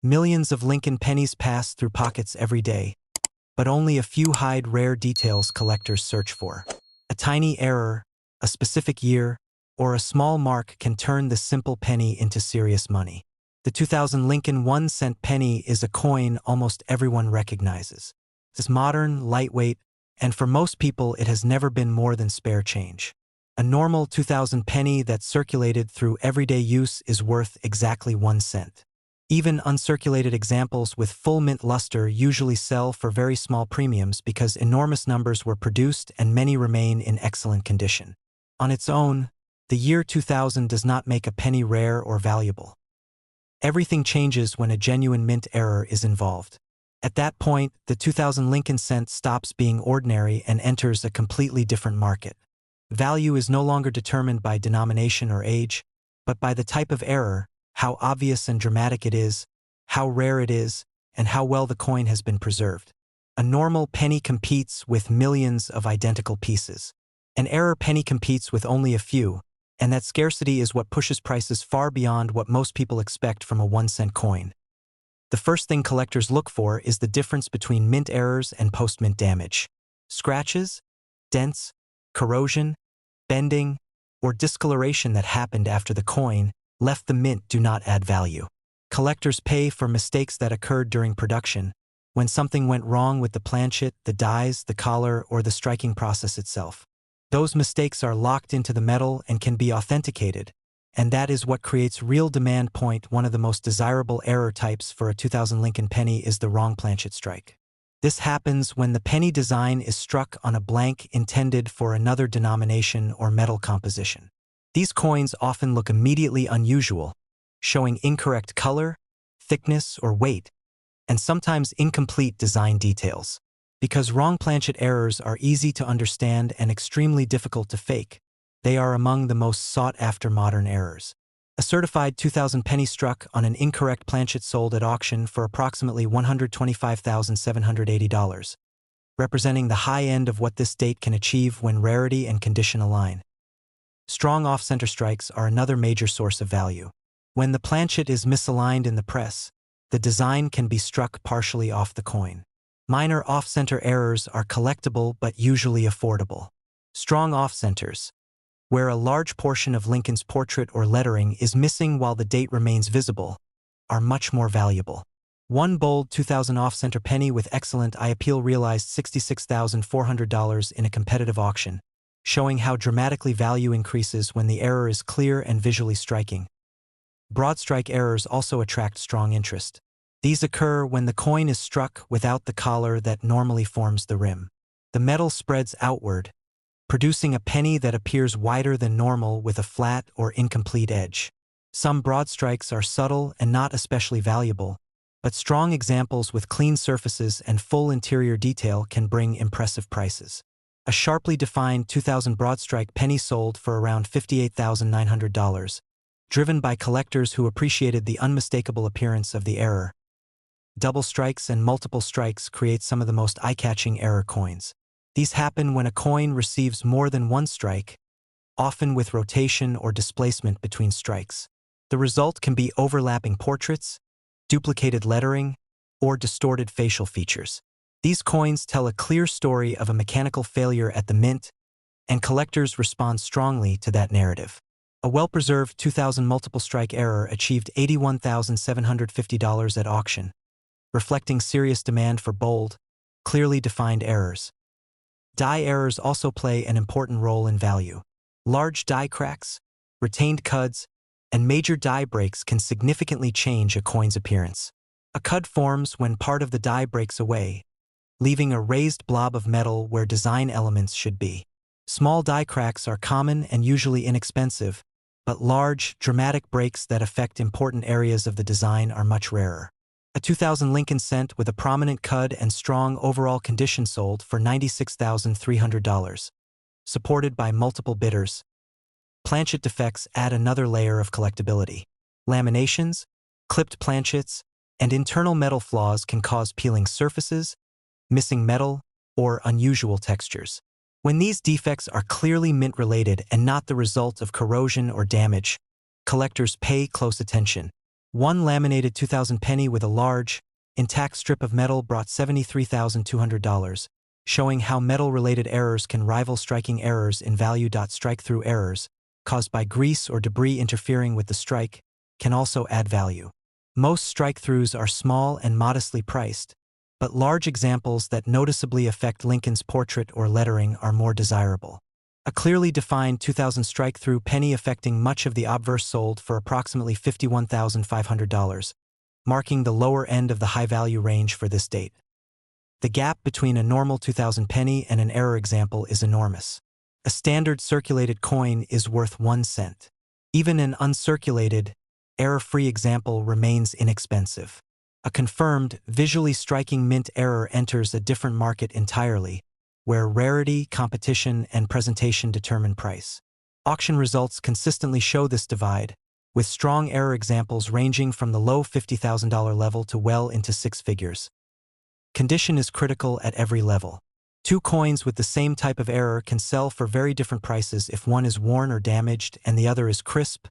Millions of Lincoln pennies pass through pockets every day, but only a few hide rare details collectors search for. A tiny error, a specific year, or a small mark can turn the simple penny into serious money. The 2000 Lincoln 1-cent penny is a coin almost everyone recognizes. It's modern, lightweight, and for most people it has never been more than spare change. A normal 2000 penny that circulated through everyday use is worth exactly 1 cent. Even uncirculated examples with full mint luster usually sell for very small premiums because enormous numbers were produced and many remain in excellent condition. On its own, the year 2000 does not make a penny rare or valuable. Everything changes when a genuine mint error is involved. At that point, the 2000 Lincoln cent stops being ordinary and enters a completely different market. Value is no longer determined by denomination or age, but by the type of error, how obvious and dramatic it is, how rare it is, and how well the coin has been preserved. A normal penny competes with millions of identical pieces. An error penny competes with only a few, and that scarcity is what pushes prices far beyond what most people expect from a 1-cent coin. The first thing collectors look for is the difference between mint errors and post-mint damage. Scratches, dents, corrosion, bending, or discoloration that happened after the coin left the mint do not add value. Collectors pay for mistakes that occurred during production, when something went wrong with the planchet, the dies, the collar, or the striking process itself. Those mistakes are locked into the metal and can be authenticated, and that is what creates real demand. One of the most desirable error types for a 2000 Lincoln penny is the wrong planchet strike. This happens when the penny design is struck on a blank intended for another denomination or metal composition. These coins often look immediately unusual, showing incorrect color, thickness, or weight, and sometimes incomplete design details. Because wrong planchet errors are easy to understand and extremely difficult to fake, they are among the most sought-after modern errors. A certified 2000 penny struck on an incorrect planchet sold at auction for approximately $125,780, representing the high end of what this date can achieve when rarity and condition align. Strong off-center strikes are another major source of value. When the planchet is misaligned in the press, the design can be struck partially off the coin. Minor off-center errors are collectible but usually affordable. Strong off-centers, where a large portion of Lincoln's portrait or lettering is missing while the date remains visible, are much more valuable. One bold 2000 off-center penny with excellent eye appeal realized $66,400 in a competitive auction, showing how dramatically value increases when the error is clear and visually striking. Broad strike errors also attract strong interest. These occur when the coin is struck without the collar that normally forms the rim. The metal spreads outward, producing a penny that appears wider than normal with a flat or incomplete edge. Some broad strikes are subtle and not especially valuable, but strong examples with clean surfaces and full interior detail can bring impressive prices. A sharply defined 2000 broad strike penny sold for around $58,900, driven by collectors who appreciated the unmistakable appearance of the error. Double strikes and multiple strikes create some of the most eye-catching error coins. These happen when a coin receives more than one strike, often with rotation or displacement between strikes. The result can be overlapping portraits, duplicated lettering, or distorted facial features. These coins tell a clear story of a mechanical failure at the mint, and collectors respond strongly to that narrative. A well-preserved 2000 multiple strike error achieved $81,750 at auction, reflecting serious demand for bold, clearly defined errors. Die errors also play an important role in value. Large die cracks, retained cuds, and major die breaks can significantly change a coin's appearance. A cud forms when part of the die breaks away, leaving a raised blob of metal where design elements should be. Small die cracks are common and usually inexpensive, but large, dramatic breaks that affect important areas of the design are much rarer. A 2000 Lincoln cent with a prominent cud and strong overall condition sold for $96,300, supported by multiple bidders. Planchet defects add another layer of collectability. Laminations, clipped planchets, and internal metal flaws can cause peeling surfaces, missing metal, or unusual textures. When these defects are clearly mint-related and not the result of corrosion or damage, collectors pay close attention. One laminated 2000 penny with a large, intact strip of metal brought $73,200, showing how metal-related errors can rival striking errors in value. Strike-through errors, caused by grease or debris interfering with the strike, can also add value. Most strike-throughs are small and modestly priced, but large examples that noticeably affect Lincoln's portrait or lettering are more desirable. A clearly defined 2000 strike-through penny affecting much of the obverse sold for approximately $51,500, marking the lower end of the high-value range for this date. The gap between a normal 2000 penny and an error example is enormous. A standard circulated coin is worth 1 cent. Even an uncirculated, error-free example remains inexpensive. A confirmed, visually striking mint error enters a different market entirely, where rarity, competition, and presentation determine price. Auction results consistently show this divide, with strong error examples ranging from the low $50,000 level to well into six figures. Condition is critical at every level. Two coins with the same type of error can sell for very different prices if one is worn or damaged and the other is crisp,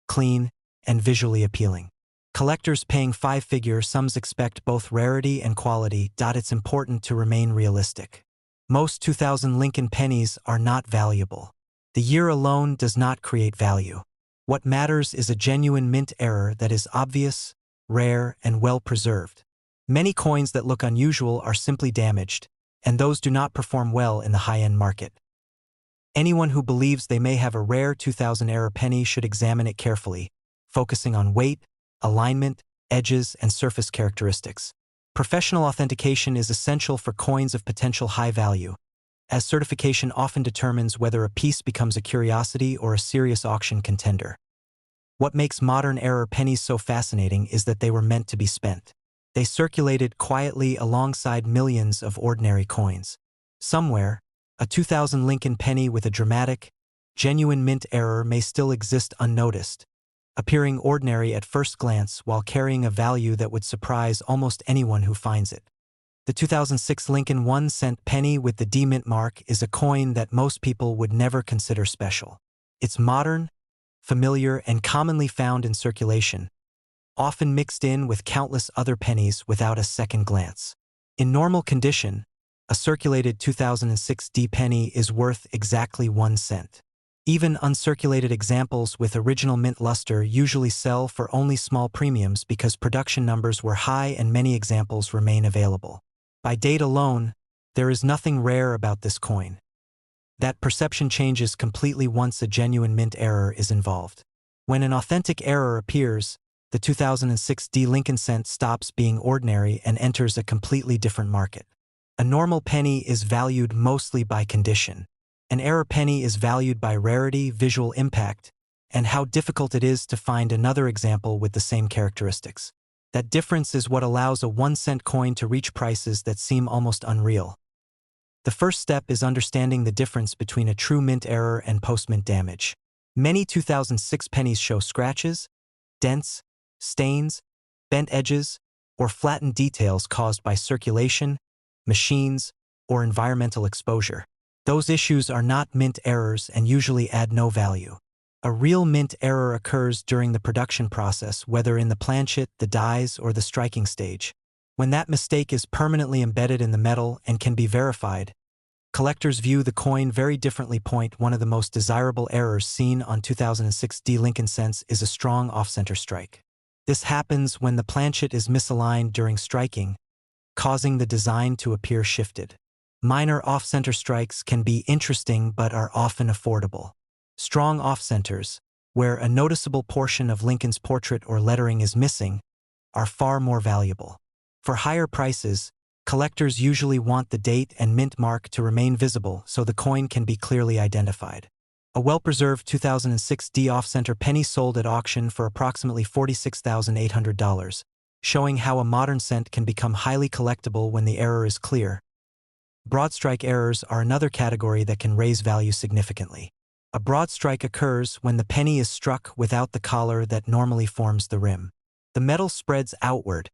clean, and visually appealing. Collectors paying five-figure sums expect both rarity and quality. It's important to remain realistic. Most 2000 Lincoln pennies are not valuable. The year alone does not create value. What matters is a genuine mint error that is obvious, rare, and well preserved. Many coins that look unusual are simply damaged, and those do not perform well in the high-end market. Anyone who believes they may have a rare 2000 error penny should examine it carefully, focusing on weight, alignment, edges, and surface characteristics. Professional authentication is essential for coins of potential high value, as certification often determines whether a piece becomes a curiosity or a serious auction contender. What makes modern error pennies so fascinating is that they were meant to be spent. They circulated quietly alongside millions of ordinary coins. Somewhere, a 2000 Lincoln penny with a dramatic, genuine mint error may still exist unnoticed, appearing ordinary at first glance while carrying a value that would surprise almost anyone who finds it. The 2006 Lincoln 1-cent penny with the D mint mark is a coin that most people would never consider special. It's modern, familiar, and commonly found in circulation, often mixed in with countless other pennies without a second glance. In normal condition, a circulated 2006 D penny is worth exactly 1 cent. Even uncirculated examples with original mint luster usually sell for only small premiums because production numbers were high and many examples remain available. By date alone, there is nothing rare about this coin. That perception changes completely once a genuine mint error is involved. When an authentic error appears, the 2006 D Lincoln cent stops being ordinary and enters a completely different market. A normal penny is valued mostly by condition. An error penny is valued by rarity, visual impact, and how difficult it is to find another example with the same characteristics. That difference is what allows a 1-cent coin to reach prices that seem almost unreal. The first step is understanding the difference between a true mint error and post-mint damage. Many 2006 pennies show scratches, dents, stains, bent edges, or flattened details caused by circulation, machines, or environmental exposure. Those issues are not mint errors and usually add no value. A real mint error occurs during the production process, whether in the planchet, the dies, or the striking stage. When that mistake is permanently embedded in the metal and can be verified, collectors view the coin very differently. One of the most desirable errors seen on 2006 D Lincoln cents is a strong off-center strike. This happens when the planchet is misaligned during striking, causing the design to appear shifted. Minor off-center strikes can be interesting but are often affordable. Strong off-centers, where a noticeable portion of Lincoln's portrait or lettering is missing, are far more valuable. For higher prices, collectors usually want the date and mint mark to remain visible so the coin can be clearly identified. A well-preserved 2006 D off-center penny sold at auction for approximately $46,800, showing how a modern cent can become highly collectible when the error is clear. Broad strike errors are another category that can raise value significantly. A broad strike occurs when the penny is struck without the collar that normally forms the rim. The metal spreads outward,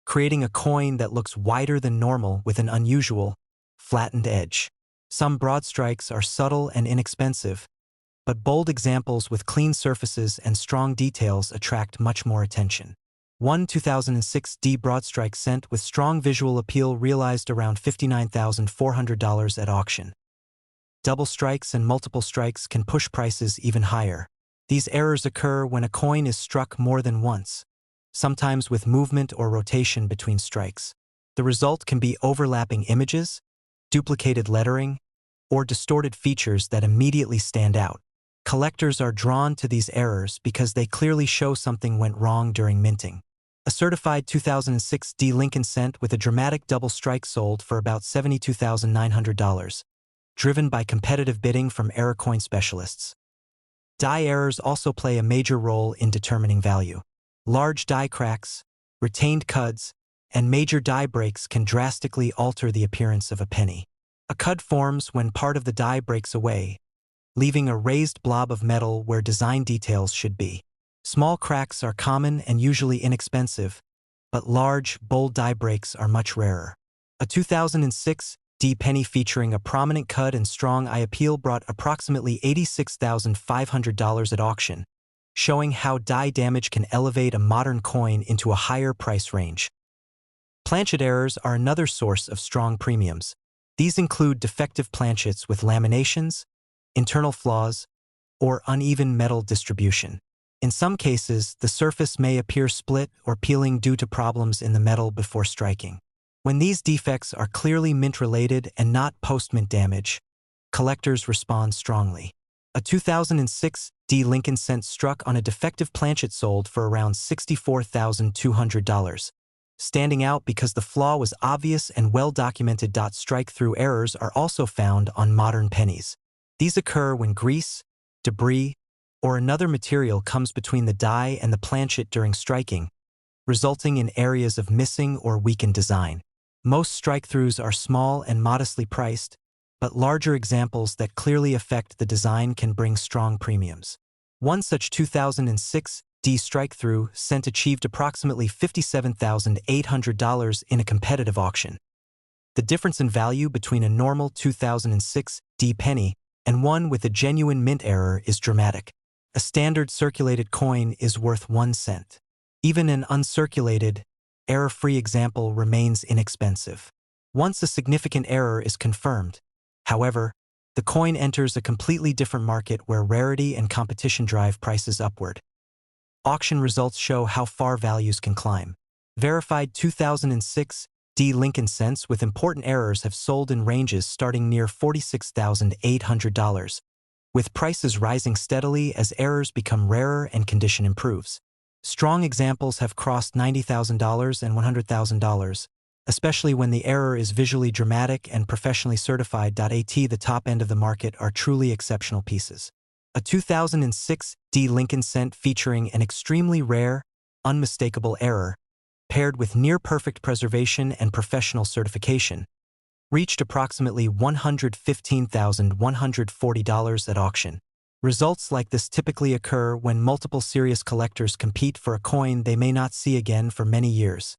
creating a coin that looks wider than normal with an unusual, flattened edge. Some broad strikes are subtle and inexpensive, but bold examples with clean surfaces and strong details attract much more attention. One 2006 D Broadstrike cent with strong visual appeal realized around $59,400 at auction. Double strikes and multiple strikes can push prices even higher. These errors occur when a coin is struck more than once, sometimes with movement or rotation between strikes. The result can be overlapping images, duplicated lettering, or distorted features that immediately stand out. Collectors are drawn to these errors because they clearly show something went wrong during minting. A certified 2006 D Lincoln cent with a dramatic double strike sold for about $72,900, driven by competitive bidding from error coin specialists. Die errors also play a major role in determining value. Large die cracks, retained cuds, and major die breaks can drastically alter the appearance of a penny. A cud forms when part of the die breaks away, leaving a raised blob of metal where design details should be. Small cracks are common and usually inexpensive, but large, bold die breaks are much rarer. A 2006 D penny featuring a prominent cud and strong eye appeal brought approximately $86,500 at auction, showing how die damage can elevate a modern coin into a higher price range. Planchet errors are another source of strong premiums. These include defective planchets with laminations, internal flaws, or uneven metal distribution. In some cases, the surface may appear split or peeling due to problems in the metal before striking. When these defects are clearly mint-related and not post-mint damage, collectors respond strongly. A 2006 D Lincoln cent struck on a defective planchet sold for around $64,200, standing out because the flaw was obvious and well-documented. Strike-through errors are also found on modern pennies. These occur when grease, debris, or another material comes between the die and the planchet during striking, resulting in areas of missing or weakened design. Most strike-throughs are small and modestly priced, but larger examples that clearly affect the design can bring strong premiums. One such 2006 D strike-through cent achieved approximately $57,800 in a competitive auction. The difference in value between a normal 2006 D penny and one with a genuine mint error is dramatic. A standard circulated coin is worth 1 cent. Even an uncirculated, error-free example remains inexpensive. Once a significant error is confirmed, however, the coin enters a completely different market where rarity and competition drive prices upward. Auction results show how far values can climb. Verified 2006 D Lincoln cents with important errors have sold in ranges starting near $46,800, with prices rising steadily as errors become rarer and condition improves. Strong examples have crossed $90,000 and $100,000, especially when the error is visually dramatic and professionally certified. At the top end of the market are truly exceptional pieces. A 2006 D Lincoln cent featuring an extremely rare, unmistakable error, paired with near-perfect preservation and professional certification, reached approximately $115,140 at auction. Results like this typically occur when multiple serious collectors compete for a coin they may not see again for many years.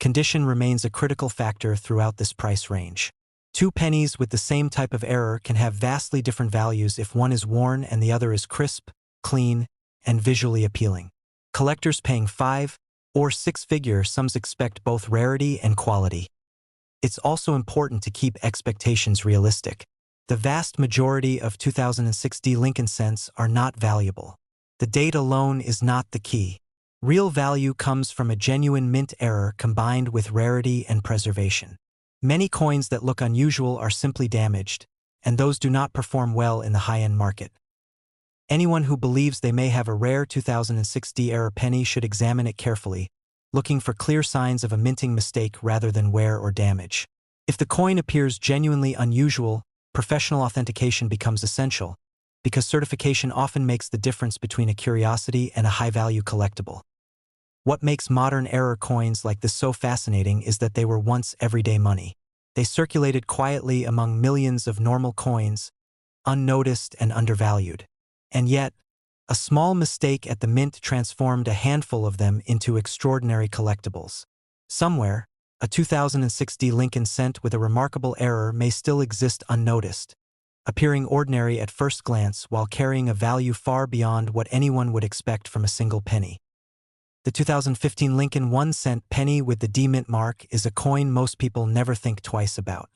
Condition remains a critical factor throughout this price range. Two pennies with the same type of error can have vastly different values if one is worn and the other is crisp, clean, and visually appealing. Collectors paying 5- or 6-figure sums expect both rarity and quality. It's also important to keep expectations realistic. The vast majority of 2006 D Lincoln cents are not valuable. The date alone is not the key. Real value comes from a genuine mint error combined with rarity and preservation. Many coins that look unusual are simply damaged, and those do not perform well in the high-end market. Anyone who believes they may have a rare 2006 D error penny should examine it carefully, looking for clear signs of a minting mistake rather than wear or damage. If the coin appears genuinely unusual, professional authentication becomes essential, because certification often makes the difference between a curiosity and a high-value collectible. What makes modern error coins like this so fascinating is that they were once everyday money. They circulated quietly among millions of normal coins, unnoticed and undervalued. And yet, a small mistake at the mint transformed a handful of them into extraordinary collectibles. Somewhere, a 2006 D Lincoln cent with a remarkable error may still exist unnoticed, appearing ordinary at first glance while carrying a value far beyond what anyone would expect from a single penny. The 2015 Lincoln 1-cent penny with the D mint mark is a coin most people never think twice about.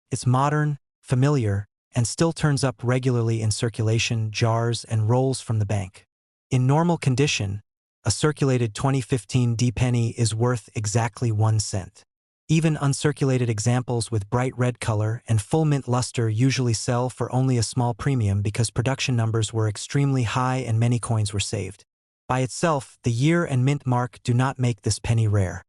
It's modern, familiar, and still turns up regularly in circulation, jars, and rolls from the bank. In normal condition, a circulated 2015 D penny is worth exactly 1 cent. Even uncirculated examples with bright red color and full mint luster usually sell for only a small premium because production numbers were extremely high and many coins were saved. By itself, the year and mint mark do not make this penny rare.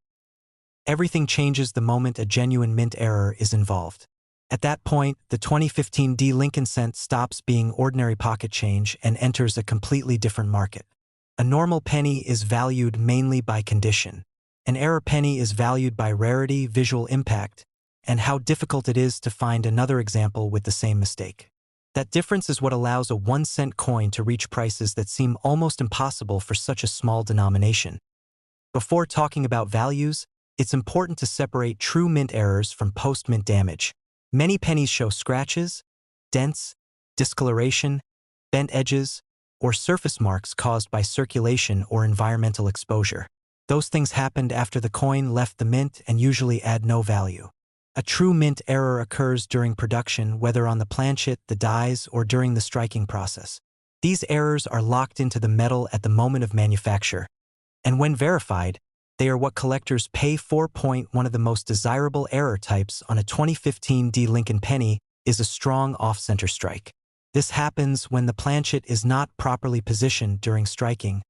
Everything changes the moment a genuine mint error is involved. At that point, the 2015 D Lincoln cent stops being ordinary pocket change and enters a completely different market. A normal penny is valued mainly by condition. An error penny is valued by rarity, visual impact, and how difficult it is to find another example with the same mistake. That difference is what allows a 1-cent coin to reach prices that seem almost impossible for such a small denomination. Before talking about values, it's important to separate true mint errors from post-mint damage. Many pennies show scratches, dents, discoloration, bent edges, or surface marks caused by circulation or environmental exposure. Those things happened after the coin left the mint and usually add no value. A true mint error occurs during production, whether on the planchet, the dies, or during the striking process. These errors are locked into the metal at the moment of manufacture, and when verified, they are what collectors pay for. One of the most desirable error types on a 2015 D Lincoln penny is a strong off-center strike. This happens when the planchet is not properly positioned during striking,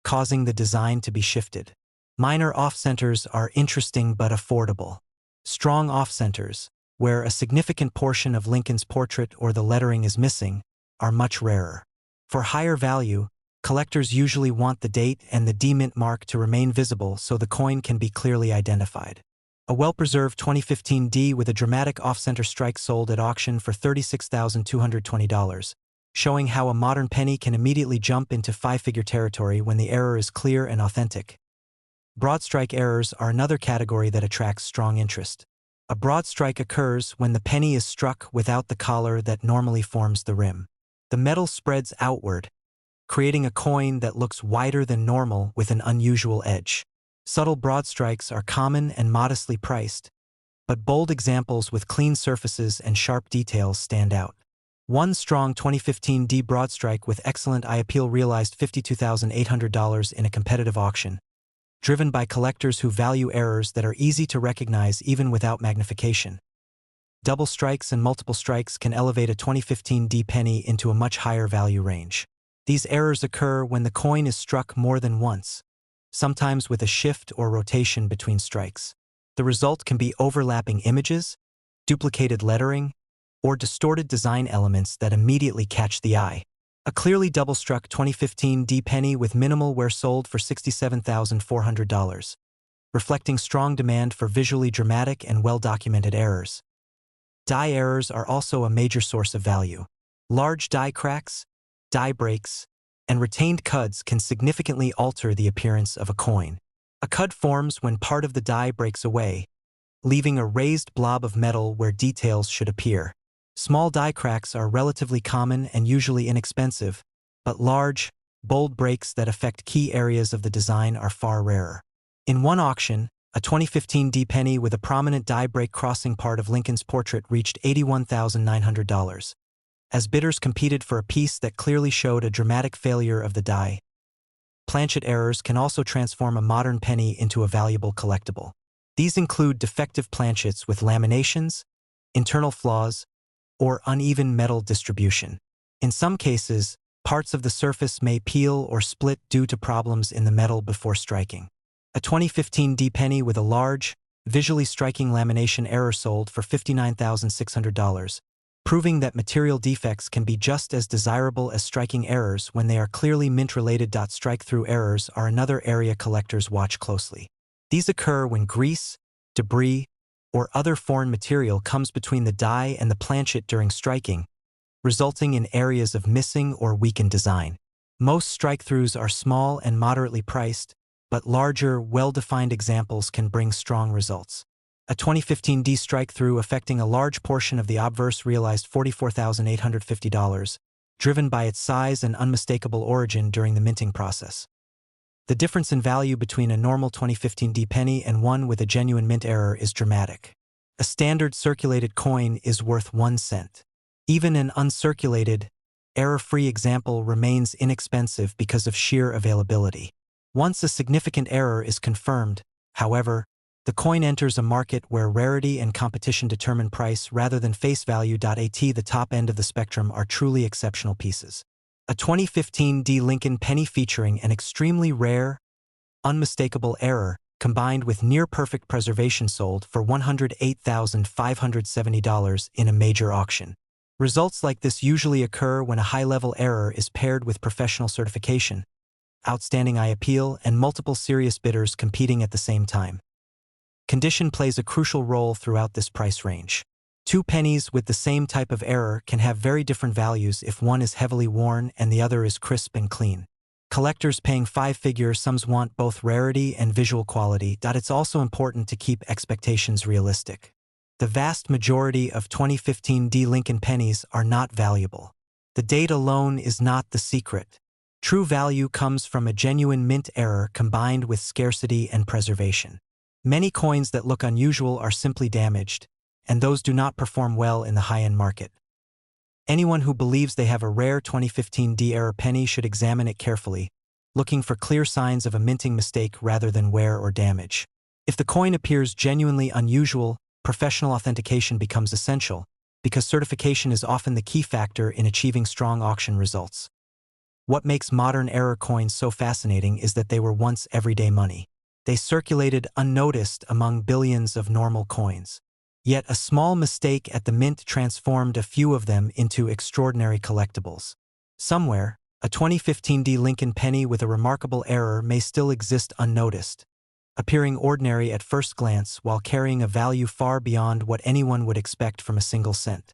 causing the design to be shifted. Minor off-centers are interesting but affordable. Strong off-centers, where a significant portion of Lincoln's portrait or the lettering is missing, are much rarer. For higher value, collectors usually want the date and the D mint mark to remain visible so the coin can be clearly identified. A well-preserved 2015 D with a dramatic off-center strike sold at auction for $36,220, showing how a modern penny can immediately jump into five-figure territory when the error is clear and authentic. Broad strike errors are another category that attracts strong interest. A broad strike occurs when the penny is struck without the collar that normally forms the rim. The metal spreads outward, creating a coin that looks wider than normal with an unusual edge. Subtle broad strikes are common and modestly priced, but bold examples with clean surfaces and sharp details stand out. One strong 2015 D broad strike with excellent eye appeal realized $52,800 in a competitive auction, driven by collectors who value errors that are easy to recognize even without magnification. Double strikes and multiple strikes can elevate a 2015 D penny into a much higher value range. These errors occur when the coin is struck more than once, sometimes with a shift or rotation between strikes. The result can be overlapping images, duplicated lettering, or distorted design elements that immediately catch the eye. A clearly double-struck 2015 D penny with minimal wear sold for $67,400, reflecting strong demand for visually dramatic and well-documented errors. Die errors are also a major source of value. Large die cracks, die breaks, and retained cuds can significantly alter the appearance of a coin. A cud forms when part of the die breaks away, leaving a raised blob of metal where details should appear. Small die cracks are relatively common and usually inexpensive, but large, bold breaks that affect key areas of the design are far rarer. In one auction, a 2015 D penny with a prominent die break crossing part of Lincoln's portrait reached $81,900, as bidders competed for a piece that clearly showed a dramatic failure of the die. Planchet errors can also transform a modern penny into a valuable collectible. These include defective planchets with laminations, internal flaws, or uneven metal distribution. In some cases, parts of the surface may peel or split due to problems in the metal before striking. A 2015 D penny with a large, visually striking lamination error sold for $59,600, proving that material defects can be just as desirable as striking errors when they are clearly mint-related. Strike-through errors are another area collectors watch closely. These occur when grease, debris, or other foreign material comes between the die and the planchet during striking, resulting in areas of missing or weakened design. Most strike-throughs are small and moderately priced, but larger, well-defined examples can bring strong results. A 2015 D strike-through affecting a large portion of the obverse realized $44,850, driven by its size and unmistakable origin during the minting process. The difference in value between a normal 2015 D penny and one with a genuine mint error is dramatic. A standard circulated coin is worth 1 cent. Even an uncirculated, error-free example remains inexpensive because of sheer availability. Once a significant error is confirmed, however, the coin enters a market where rarity and competition determine price rather than face value. At the top end of the spectrum are truly exceptional pieces. A 2015 D Lincoln penny featuring an extremely rare, unmistakable error, combined with near-perfect preservation, sold for $108,570 in a major auction. Results like this usually occur when a high-level error is paired with professional certification, outstanding eye appeal, and multiple serious bidders competing at the same time. Condition plays a crucial role throughout this price range. Two pennies with the same type of error can have very different values if one is heavily worn and the other is crisp and clean. Collectors paying five-figure sums want both rarity and visual quality. It's also important to keep expectations realistic. The vast majority of 2015 D Lincoln pennies are not valuable. The date alone is not the secret. True value comes from a genuine mint error combined with scarcity and preservation. Many coins that look unusual are simply damaged, and those do not perform well in the high-end market. Anyone who believes they have a rare 2015 D error penny should examine it carefully, looking for clear signs of a minting mistake rather than wear or damage. If the coin appears genuinely unusual, professional authentication becomes essential, because certification is often the key factor in achieving strong auction results. What makes modern error coins so fascinating is that they were once everyday money. They circulated unnoticed among billions of normal coins. Yet a small mistake at the mint transformed a few of them into extraordinary collectibles. Somewhere, a 2015 D Lincoln penny with a remarkable error may still exist unnoticed, appearing ordinary at first glance while carrying a value far beyond what anyone would expect from a single cent.